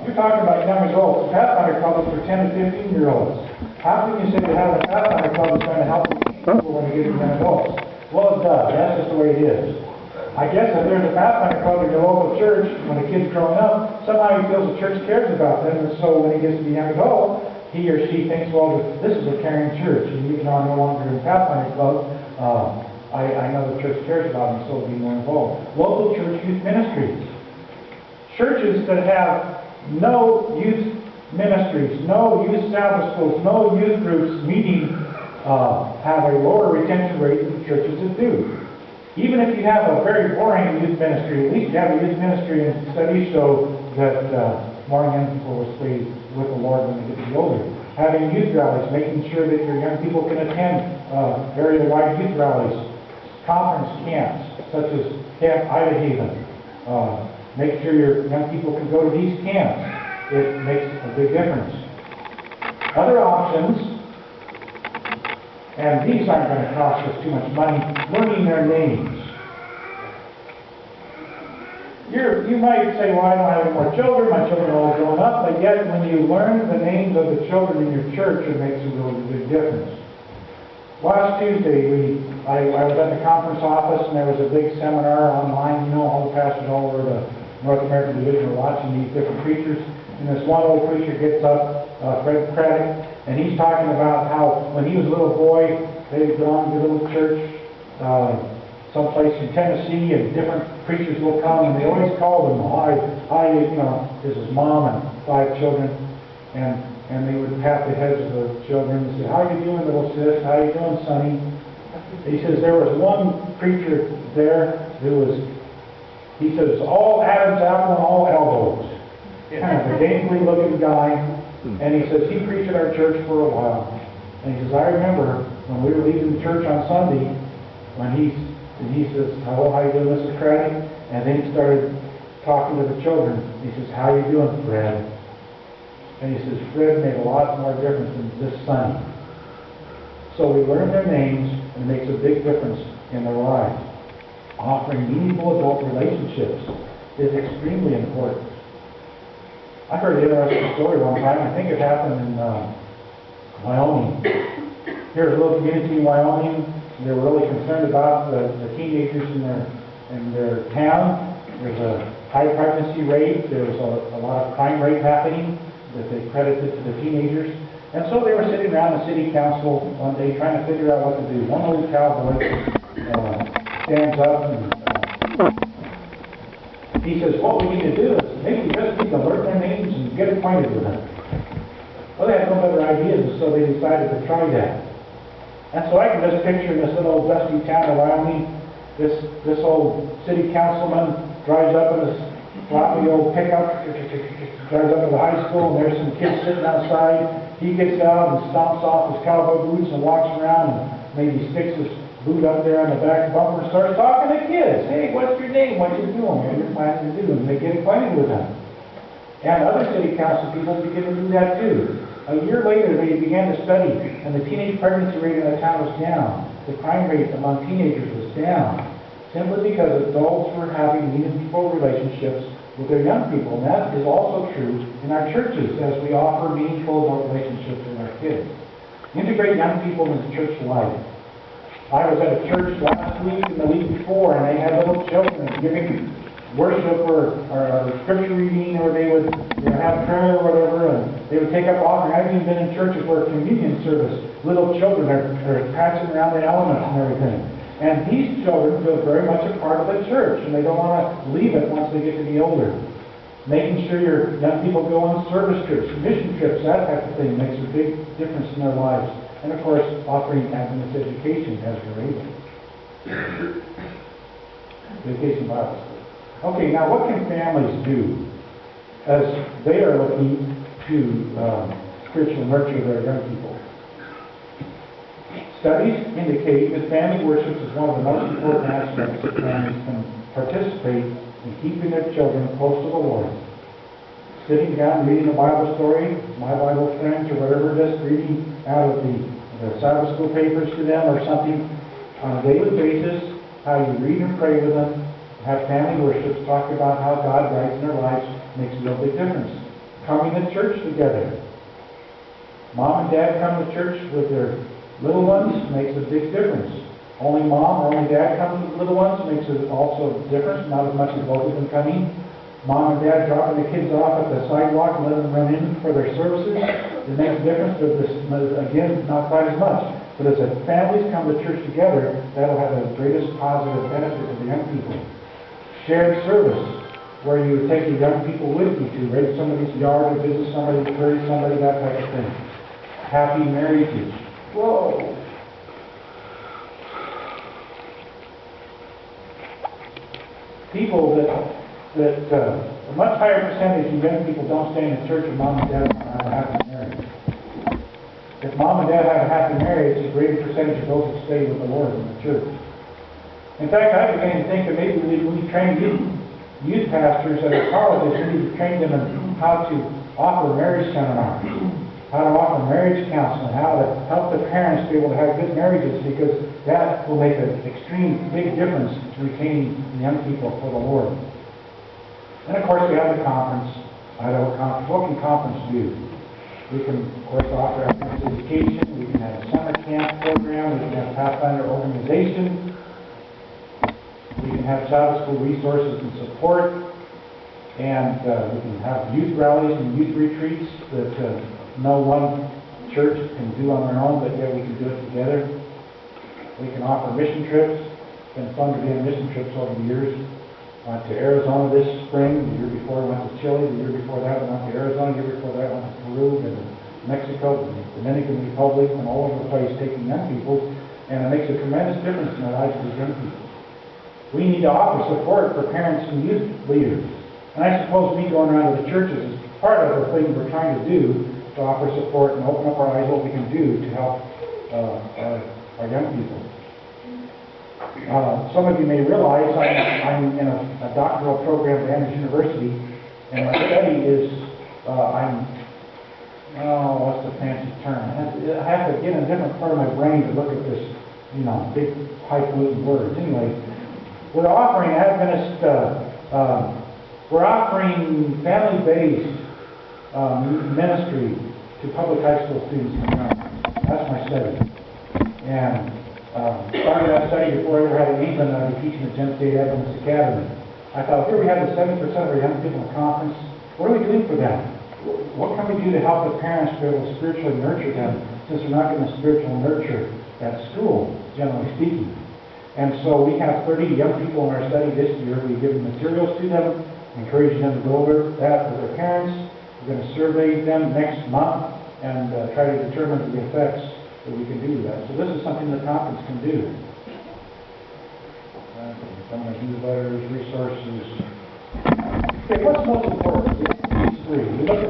You're talking about young adults. The Pathfinder Club is for 10 to 15-year-olds. How can you say that having a Pathfinder Club is going to help people when you get to young adults? Well, it does. That's just the way it is. I guess if there's a Pathfinder Club in your local church, when a kid's growing up, somehow he feels the church cares about them, and so when he gets to be a young adult, he or she thinks, well, this is a caring church, and even though I'm no longer in Pathfinder Club, I know the church cares about me, so I'll be more involved. Local church youth ministries. Churches that have no youth ministries, no youth Sabbath schools, no youth groups meeting have a lower retention rate than churches that do. Even if you have a very boring youth ministry, at least you have a youth ministry, and studies show that more young people will stay with the Lord when they get to be older. Having youth rallies, making sure that your young people can attend area-wide youth rallies, conference camps, such as Camp Ida Haven. Make sure your young people can go to these camps. It makes a big difference. Other options, and these aren't going to cost us too much money, learning their names. You might say, well, I don't have any more children, my children are all grown up, but yet when you learn the names of the children in your church, it makes a really big difference. Last Tuesday, I was at the conference office, and there was a big seminar online. You know, all the pastors all over the North American division are watching these different preachers, and this one old preacher gets up, Fred Craddock, and he's talking about how when he was a little boy, they had gone to a little church someplace in Tennessee, and different preachers will come, and they always called him, this is mom and 5 children, and they would pat the heads of the children and say, how you doing, little sis? How you doing, sonny? He says there was one preacher there who was, he says, all Adam's apple and all elbows. Kind of a daintily looking guy, and he says he preached at our church for a while. And he says, I remember when we were leaving the church on Sunday, when he says, hello, how you doing, Mr. Craddock? And then he started talking to the children. He says, how you doing, Fred? And he says, Fred made a lot more difference than this Sunday. So we learn their names, and it makes a big difference in their lives. Offering meaningful adult relationships is extremely important. I heard an interesting story one time. I think it happened in Wyoming. Here's a little community in Wyoming. They were really concerned about the teenagers in their town. There's a high pregnancy rate. There was a lot of crime rate happening that they credited to the teenagers. And so they were sitting around the city council one day trying to figure out what to do. One old cowboy stands up and he says, what we need to do is maybe we just need to learn their names and get acquainted with them. Well, they had no better ideas, and so they decided to try that. And so I can just picture in this little dusty town of Wyoming, this old city councilman drives up in this floppy old pickup, drives up to the high school, and there's some kids sitting outside. He gets out and stomps off his cowboy boots and walks around and maybe sticks his boot up there on the back bumper and starts talking to kids. Hey, what's your name? What you doing? What you're planning to do? And they get acquainted with them. And other city council people begin to do that too. A year later, they began to study, and the teenage pregnancy rate in the town was down. The crime rate among teenagers was down, simply because adults were having meaningful relationships with their young people. And that is also true in our churches as we offer meaningful adult relationships with our kids. Integrate young people into church life. I was at a church last week and the week before, and they had little children giving worship or scripture reading, or they would have prayer or whatever, and they would take up offering. I've even been in churches where communion service, little children are passing around the elements and everything. And these children feel very much a part of the church, and they don't want to leave it once they get to be older. Making sure your young people go on service trips, mission trips, that type of thing makes a big difference in their lives. And of course, offering Adventist education as we're able. Vacation Bible school. Okay, now what can families do as they are looking to spiritual nurture their young people? Studies indicate that family worship is one of the most important aspects that families can participate in keeping their children close to the Lord. Sitting down, reading a Bible story, My Bible Friends, or whatever it is, reading out of the Sabbath school papers to them or something on a daily basis, how you read and pray with them, have family worships, talk about how God guides in their lives, makes a real big difference. coming to church together. Mom and dad come to church with their little ones makes a big difference. Only mom or only dad comes with little ones makes it also a difference, not as much as both of them coming. Mom and dad dropping the kids off at the sidewalk and letting them run in for their services, it makes a difference, but this, again, not quite as much. But as families come to church together, that'll have the greatest positive benefit to the young people. Shared service, where you take your young people with you to raise somebody's yard or visit somebody, encourage somebody, that type of thing. Happy marriages. Whoa! People that a much higher percentage of young people don't stay in the church if mom and dad have a happy marriage. If mom and dad have a happy marriage, a greater percentage of those that stay with the Lord in the church. In fact, I began to think that maybe we train youth pastors at our colleges, we need to train them in how to offer marriage seminars, how to offer marriage counseling, how to help the parents be able to have good marriages, because that will make an extreme big difference to retaining the young people for the Lord. And of course we have the conference, Idaho Conference. What can conference do? We can, of course, offer advanced education, we can have a summer camp program, we can have Pathfinder organization, we can have Sabbath school resources and support, and we can have youth rallies and youth retreats that no one church can do on their own, but yet we can do it together. We can offer mission trips. It's been fun to be on mission trips over the years. Went to Arizona this spring. The year before we went to Chile. The year before that we went to Arizona. The year before that we went to Peru and Mexico, the Dominican Republic, and all over the place taking young people. And it makes a tremendous difference in the lives of these young people. We need to offer support for parents and youth leaders. And I suppose me going around to the churches is part of the thing we're trying to do, to offer support and open up our eyes what we can do to help our young people. Some of you may realize I'm in a doctoral program at Andrews University, and my study is, what's the fancy term? I have to get in a different part of my brain to look at this, big highfalutin words. Anyway, we're offering we're offering family-based ministry to public high school students in the country. That's my study. And started that study before I ever had an inkling that I'd be teaching at Gen State Adventist Academy. I thought, here we have the 70% of our young people in conference. What are we doing for them? What can we do to help the parents be able to spiritually nurture them, since we're not getting the spiritual nurture at school, generally speaking? And so we have 30 young people in our study this year. We've given materials to them, encouraging them to go over that with their parents. We're going to survey them next month and try to determine the effects that we can do that. So this is something the conference can do. Some of the newsletters, resources. Okay, what's most